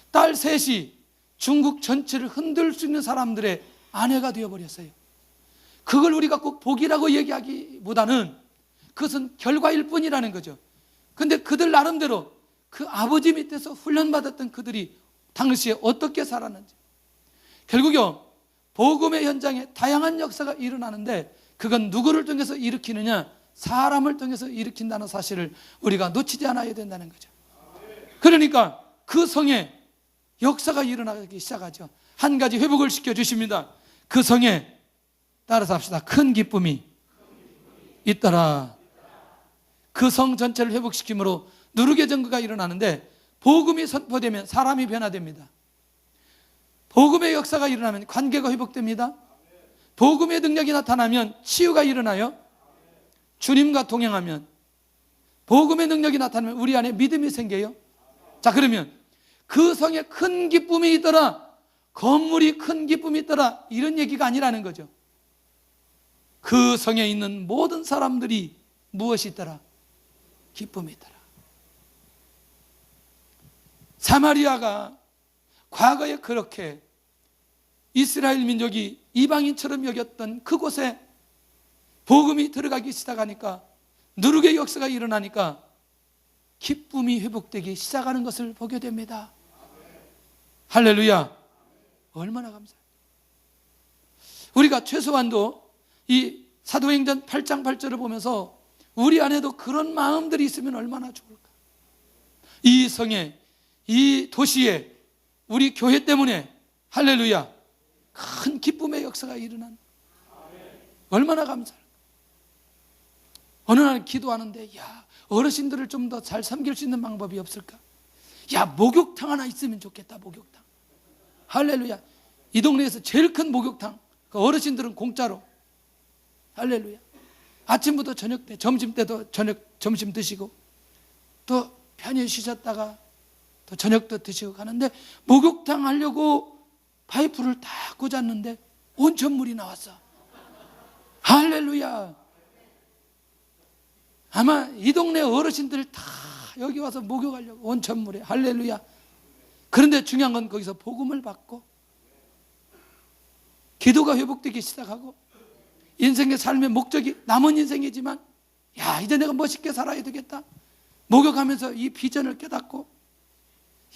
딸 셋이 중국 전체를 흔들 수 있는 사람들의 아내가 되어버렸어요. 그걸 우리가 꼭 복이라고 얘기하기보다는 그것은 결과일 뿐이라는 거죠. 근데 그들 나름대로 그 아버지 밑에서 훈련받았던 그들이 당시에 어떻게 살았는지, 결국요 복음의 현장에 다양한 역사가 일어나는데 그건 누구를 통해서 일으키느냐? 사람을 통해서 일으킨다는 사실을 우리가 놓치지 않아야 된다는 거죠. 그러니까 그 성에 역사가 일어나기 시작하죠. 한 가지 회복을 시켜주십니다. 그 성에 따라서 합시다. 큰 기쁨이 있더라. 그 성 전체를 회복시킴으로 누르게 증거가 일어나는데, 복음이 선포되면 사람이 변화됩니다. 복음의 역사가 일어나면 관계가 회복됩니다. 복음의 능력이 나타나면 치유가 일어나요. 주님과 동행하면, 복음의 능력이 나타나면 우리 안에 믿음이 생겨요. 자, 그러면 그 성에 큰 기쁨이 있더라, 건물이 큰 기쁨이 있더라, 이런 얘기가 아니라는 거죠. 그 성에 있는 모든 사람들이 무엇이 있더라? 기쁨이 있더라. 사마리아가 과거에 그렇게 이스라엘 민족이 이방인처럼 여겼던 그곳에 복음이 들어가기 시작하니까, 누르게 역사가 일어나니까 기쁨이 회복되기 시작하는 것을 보게 됩니다. 할렐루야. 얼마나 감사해요. 우리가 최소한도 이 사도행전 8장 8절을 보면서 우리 안에도 그런 마음들이 있으면 얼마나 좋을까. 이 성에, 이 도시에, 우리 교회 때문에, 할렐루야, 큰 기쁨의 역사가 일어난, 얼마나 감사할까. 어느 날 기도하는데, 야, 어르신들을 좀 더 잘 섬길 수 있는 방법이 없을까? 야, 목욕탕 하나 있으면 좋겠다. 목욕탕. 할렐루야. 이 동네에서 제일 큰 목욕탕, 그 어르신들은 공짜로. 할렐루야. 아침부터 저녁 때, 점심 때도 점심 드시고, 또 편히 쉬셨다가 또 저녁도 드시고 가는데, 목욕탕 하려고 파이프를 다 꽂았는데 온천물이 나왔어. 할렐루야. 아마 이 동네 어르신들 다 여기 와서 목욕하려고, 온천물에. 할렐루야. 그런데 중요한 건 거기서 복음을 받고 기도가 회복되기 시작하고, 인생의 삶의 목적이 남은 인생이지만, 야, 이제 내가 멋있게 살아야 되겠다. 목욕하면서 이 비전을 깨닫고,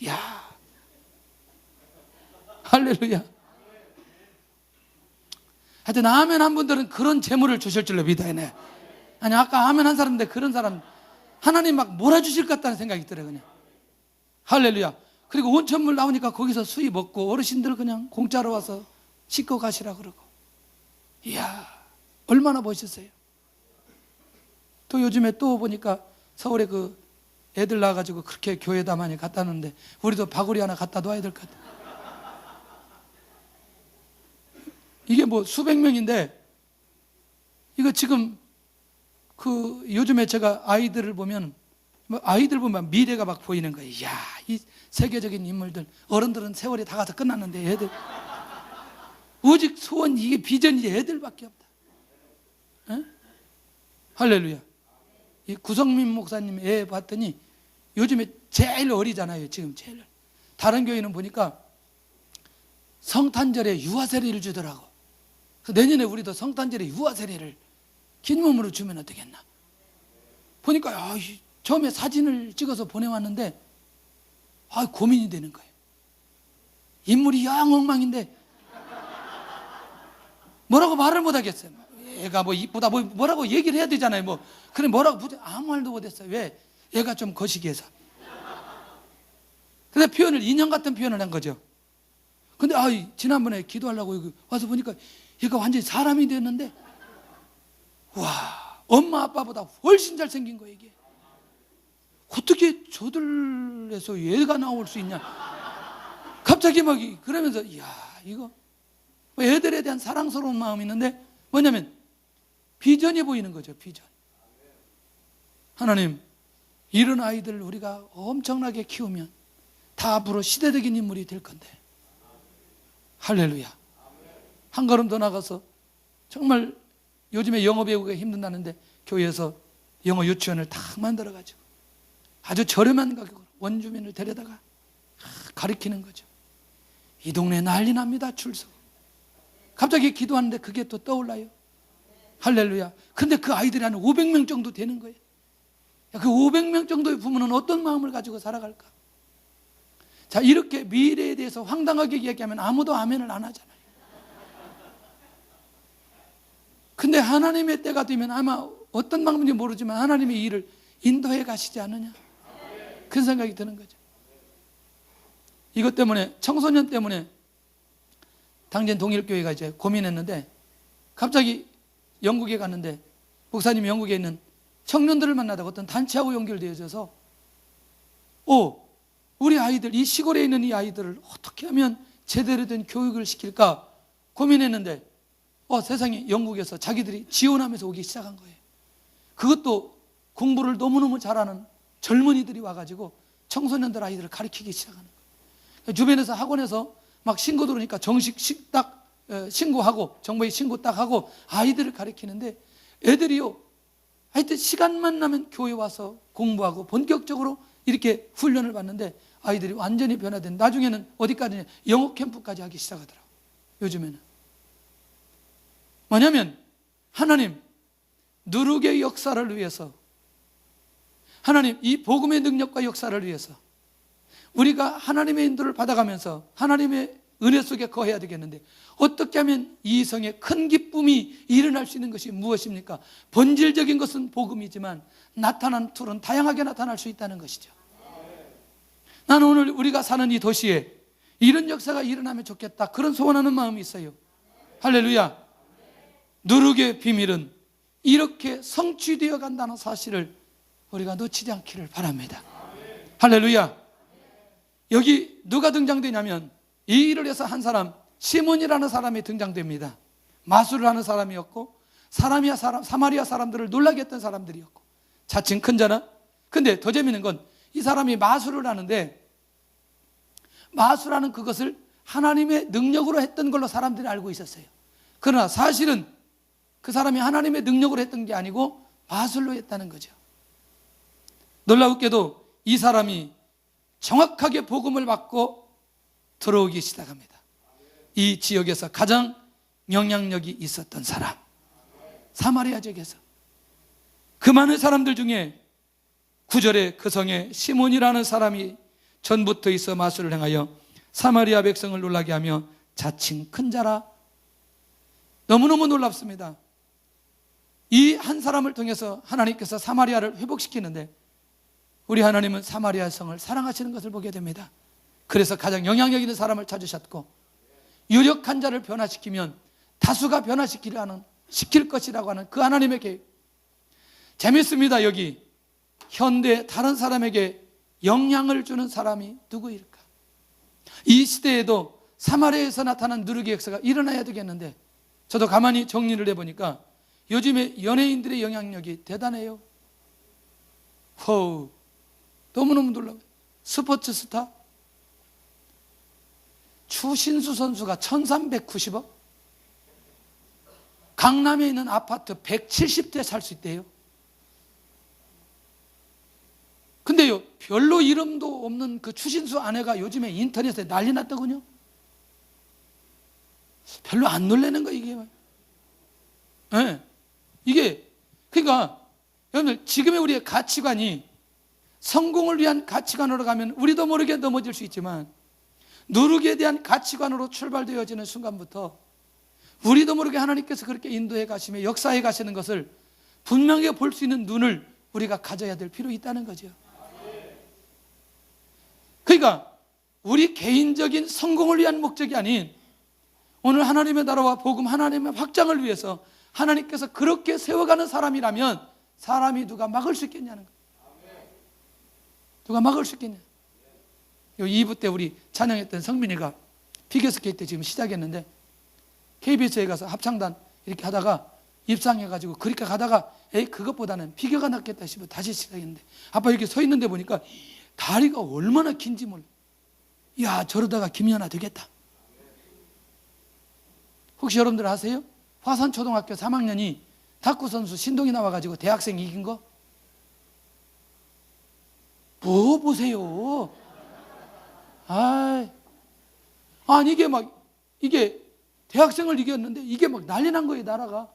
야, 할렐루야. 하여튼 아멘 한 분들은 그런 재물을 주실 줄로 믿어야. 아니, 아까 아멘 한 사람인데 그런 사람 하나님 막 몰아주실 것 같다는 생각이 들어요. 그냥 할렐루야. 그리고 온천물 나오니까 거기서 수입 먹고, 어르신들 그냥 공짜로 와서 씻고 가시라 그러고. 이야, 얼마나 멋있어요. 또 요즘에 또 보니까 서울에 그 애들 나와가지고 그렇게 교회에다 많이 갖다 놓는데, 우리도 바구리 하나 갖다 놔야 될 것 같아. 이게 뭐 수백 명인데, 이거 지금 그 요즘에 제가 아이들 보면 미래가 막 보이는 거예요. 이야, 이 세계적인 인물들, 어른들은 세월이 다 가서 끝났는데 애들 오직 소원, 이게 비전이 애들밖에 없다. 에? 할렐루야. 이 구성민 목사님 애 봤더니 요즘에 제일 어리잖아요. 지금 제일. 다른 교회는 보니까 성탄절에 유아 세례를 주더라고. 그래서 내년에 우리도 성탄절에 유아 세례를 긴 몸으로 주면 어떻겠나. 보니까 처음에 사진을 찍어서 보내왔는데 고민이 되는 거예요. 인물이 영 엉망인데 뭐라고 말을 못 하겠어요. 애가 뭐 이쁘다 뭐라고 얘기를 해야 되잖아요. 뭐 그래 뭐라고 아무 말도 못했어요. 왜? 애가 좀 거시기해서. 그래서 표현을, 인형 같은 표현을 한 거죠. 근데 지난번에 기도하려고 여기 와서 보니까 얘가 완전히 사람이 됐는데, 와, 엄마 아빠보다 훨씬 잘생긴 거예요. 이게 어떻게 저들에서 얘가 나올 수 있냐. 갑자기 막 그러면서, 이야, 이거 애들에 대한 사랑스러운 마음이 있는데, 뭐냐면 비전이 보이는 거죠. 비전. 하나님, 이런 아이들 우리가 엄청나게 키우면 다 앞으로 시대적인 인물이 될 건데. 할렐루야. 한 걸음 더 나가서, 정말 요즘에 영어 배우기가 힘든다는데 교회에서 영어 유치원을 딱 만들어가지고 아주 저렴한 가격으로 원주민을 데려다가 가르치는 거죠. 이 동네 난리 납니다. 줄 서. 갑자기 기도하는데 그게 또 떠올라요. 할렐루야. 그런데 그 아이들이 한 500명 정도 되는 거예요. 그 500명 정도의 부모는 어떤 마음을 가지고 살아갈까? 자, 이렇게 미래에 대해서 황당하게 이야기하면 아무도 아멘을 안 하잖아요. 근데 하나님의 때가 되면 아마 어떤 방법인지 모르지만 하나님의 일을 인도해 가시지 않느냐, 그런 생각이 드는 거죠. 이것 때문에, 청소년 때문에 당진 동일교회가 이제 고민했는데, 갑자기 영국에 갔는데 목사님이 영국에 있는 청년들을 만나다가 어떤 단체하고 연결되어져서 우리 아이들, 이 시골에 있는 이 아이들을 어떻게 하면 제대로 된 교육을 시킬까 고민했는데 세상에 영국에서 자기들이 지원하면서 오기 시작한 거예요. 그것도 공부를 너무너무 잘하는 젊은이들이 와가지고 청소년들 아이들을 가르치기 시작하는 거예요. 주변에서 학원에서 막 신고 들어오니까 정식 신고하고 정보에 신고 딱 하고 아이들을 가르치는데 애들이요, 하여튼 시간만 나면 교회 와서 공부하고 본격적으로 이렇게 훈련을 받는데 아이들이 완전히 변화된, 나중에는 어디까지냐, 영어 캠프까지 하기 시작하더라고요. 요즘에는 뭐냐면 하나님 누룩의 역사를 위해서, 하나님 이 복음의 능력과 역사를 위해서 우리가 하나님의 인도를 받아가면서 하나님의 은혜 속에 거해야 되겠는데, 어떻게 하면 이 성에 큰 기쁨이 일어날 수 있는 것이 무엇입니까? 본질적인 것은 복음이지만 나타난 툴은 다양하게 나타날 수 있다는 것이죠. 나는 오늘 우리가 사는 이 도시에 이런 역사가 일어나면 좋겠다, 그런 소원하는 마음이 있어요. 할렐루야. 누룩의 비밀은 이렇게 성취되어 간다는 사실을 우리가 놓치지 않기를 바랍니다. 할렐루야. 여기 누가 등장되냐면 이 일을 해서 한 사람, 시몬이라는 사람이 등장됩니다. 마술을 하는 사람이었고 사마리아 사람들을 놀라게 했던 사람들이었고 자칭 큰 자나. 근데 더 재미있는 건 이 사람이 마술을 하는데 마술하는 그것을 하나님의 능력으로 했던 걸로 사람들이 알고 있었어요. 그러나 사실은 그 사람이 하나님의 능력으로 했던 게 아니고 마술로 했다는 거죠. 놀라웠게도 이 사람이 정확하게 복음을 받고 들어오기 시작합니다. 이 지역에서 가장 영향력이 있었던 사람, 사마리아 지역에서 그 많은 사람들 중에 9절에 그 성에 시몬이라는 사람이 전부터 있어 마술을 행하여 사마리아 백성을 놀라게 하며 자칭 큰 자라. 너무너무 놀랍습니다. 이 한 사람을 통해서 하나님께서 사마리아를 회복시키는데 우리 하나님은 사마리아 성을 사랑하시는 것을 보게 됩니다. 그래서 가장 영향력 있는 사람을 찾으셨고, 유력한 자를 변화시키면 다수가 시킬 것이라고 하는 그 하나님의 계획. 재밌습니다. 여기 현대 다른 사람에게 영향을 주는 사람이 누구일까? 이 시대에도 사마리아에서 나타난 누룩의 역사가 일어나야 되겠는데, 저도 가만히 정리를 해보니까 요즘에 연예인들의 영향력이 대단해요. 너무너무 놀라워요. 스포츠 스타 추신수 선수가 1390억, 강남에 있는 아파트 170대 살 수 있대요. 근데요, 별로 이름도 없는 그 추신수 아내가 요즘에 인터넷에 난리 났더군요. 별로 안 놀라는 거예요, 이게. 네. 이게, 그러니까, 여러분들, 지금의 우리의 가치관이 성공을 위한 가치관으로 가면 우리도 모르게 넘어질 수 있지만, 누룩에 대한 가치관으로 출발되어지는 순간부터 우리도 모르게 하나님께서 그렇게 인도해 가시며 역사해 가시는 것을 분명히 볼 수 있는 눈을 우리가 가져야 될 필요 있다는 거죠. 그러니까 우리 개인적인 성공을 위한 목적이 아닌 오늘 하나님의 나라와 복음, 하나님의 확장을 위해서 하나님께서 그렇게 세워가는 사람이라면 사람이 누가 막을 수 있겠냐는 거예요. 누가 막을 수 있겠냐. 요 2부 때 우리 찬양했던 성민이가 피겨스케이트 지금 시작했는데 KBS에 가서 합창단 이렇게 하다가 입상해가지고 그러니까 가다가 그것보다는 피겨가 낫겠다 싶어 다시 시작했는데, 아빠 이렇게 서 있는데 보니까 다리가 얼마나 긴지 몰라. 야, 저러다가 김연아 되겠다. 혹시 여러분들 아세요? 화산초등학교 3학년이 탁구 선수 신동이 나와가지고 대학생 이긴 거? 뭐 보세요. 아니 이게 대학생을 이겼는데 이게 막 난리 난 거예요, 나라가.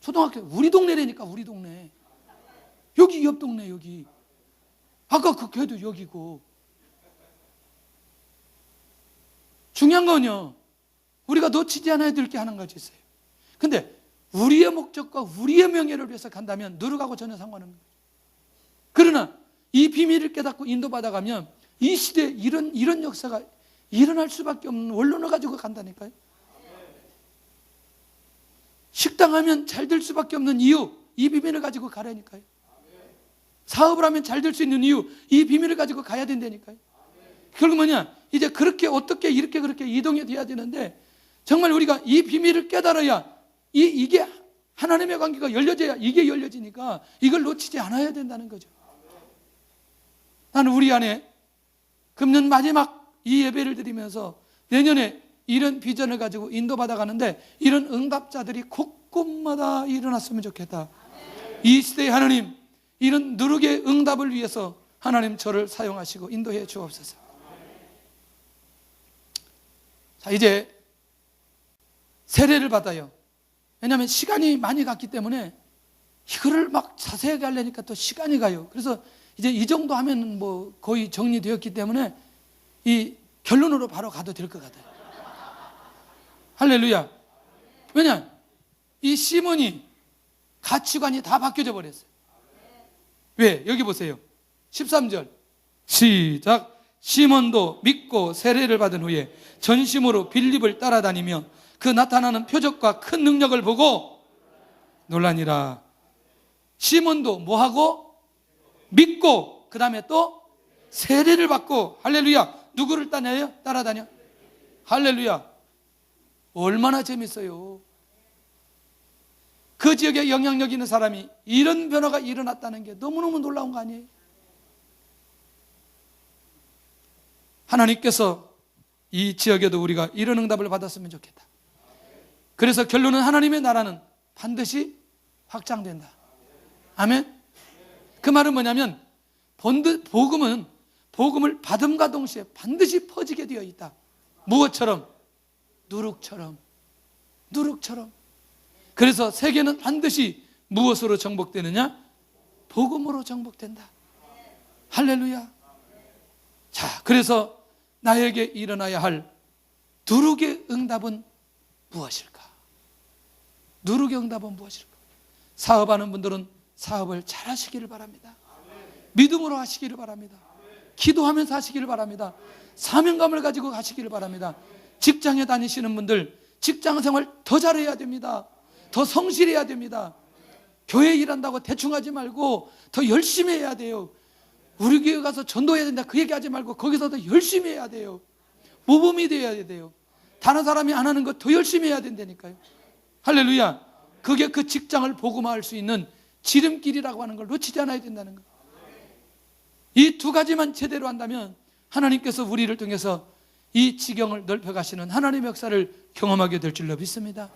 초등학교, 우리 동네라니까, 우리 동네. 여기 옆 동네, 여기. 아까 그 걔도 여기고. 중요한 건요, 우리가 놓치지 않아야 될 게 하는 가지 있어요. 근데 우리의 목적과 우리의 명예를 위해서 간다면 누룩하고 전혀 상관없는 거죠. 그러나 이 비밀을 깨닫고 인도받아가면 이 시대에 이런 역사가 일어날 수밖에 없는 원론을 가지고 간다니까요. 식당 식당하면 잘 될 수밖에 없는 이유, 이 비밀을 가지고 가라니까요. 사업을 하면 잘 될 수 있는 이유, 이 비밀을 가지고 가야 된다니까요. 결국 뭐냐, 이제 그렇게 어떻게 이렇게 그렇게 이동이 돼야 되는데, 정말 우리가 이 비밀을 깨달아야 이게 하나님의 관계가 열려져야 이게 열려지니까 이걸 놓치지 않아야 된다는 거죠. 나는 우리 안에 금년 마지막 이 예배를 드리면서 내년에 이런 비전을 가지고 인도받아 가는데 이런 응답자들이 곳곳마다 일어났으면 좋겠다. 이 시대의 하나님, 이런 누룩의 응답을 위해서 하나님 저를 사용하시고 인도해 주옵소서. 자, 이제 세례를 받아요. 왜냐하면 시간이 많이 갔기 때문에 이거를 막 자세하게 하려니까 또 시간이 가요. 그래서 이제 이 정도 하면 뭐 거의 정리되었기 때문에 이 결론으로 바로 가도 될 것 같아요. 할렐루야. 왜냐? 이 시몬이 가치관이 다 바뀌어져 버렸어요. 왜? 여기 보세요. 13절 시작. 시몬도 믿고 세례를 받은 후에 전심으로 빌립을 따라다니며 그 나타나는 표적과 큰 능력을 보고 놀라니라. 시몬도 뭐하고? 믿고, 그 다음에 또 세례를 받고. 할렐루야. 누구를 따라다녀? 할렐루야. 얼마나 재밌어요. 그 지역에 영향력 있는 사람이 이런 변화가 일어났다는 게 너무너무 놀라운 거 아니에요? 하나님께서 이 지역에도 우리가 이런 응답을 받았으면 좋겠다. 그래서 결론은 하나님의 나라는 반드시 확장된다. 아멘. 그 말은 뭐냐면 복음을 받음과 동시에 반드시 퍼지게 되어 있다. 무엇처럼? 누룩처럼. 그래서 세계는 반드시 무엇으로 정복되느냐? 복음으로 정복된다. 할렐루야. 자, 그래서 나에게 일어나야 할 누룩의 응답은 무엇일까? 누룩의 응답은 무엇일까? 사업하는 분들은 사업을 잘 하시기를 바랍니다. 믿음으로 하시기를 바랍니다. 기도하면서 하시기를 바랍니다. 사명감을 가지고 하시기를 바랍니다. 직장에 다니시는 분들 직장 생활 더 잘해야 됩니다. 더 성실해야 됩니다. 교회 일한다고 대충 하지 말고 더 열심히 해야 돼요. 우리 교회 가서 전도해야 된다 그 얘기하지 말고 거기서 더 열심히 해야 돼요. 모범이 되어야 돼요. 다른 사람이 안 하는 거 더 열심히 해야 된다니까요. 할렐루야. 그게 그 직장을 복음화할 수 있는 지름길이라고 하는 걸 놓치지 않아야 된다는 거. 이 두 가지만 제대로 한다면 하나님께서 우리를 통해서 이 지경을 넓혀가시는 하나님의 역사를 경험하게 될 줄로 믿습니다.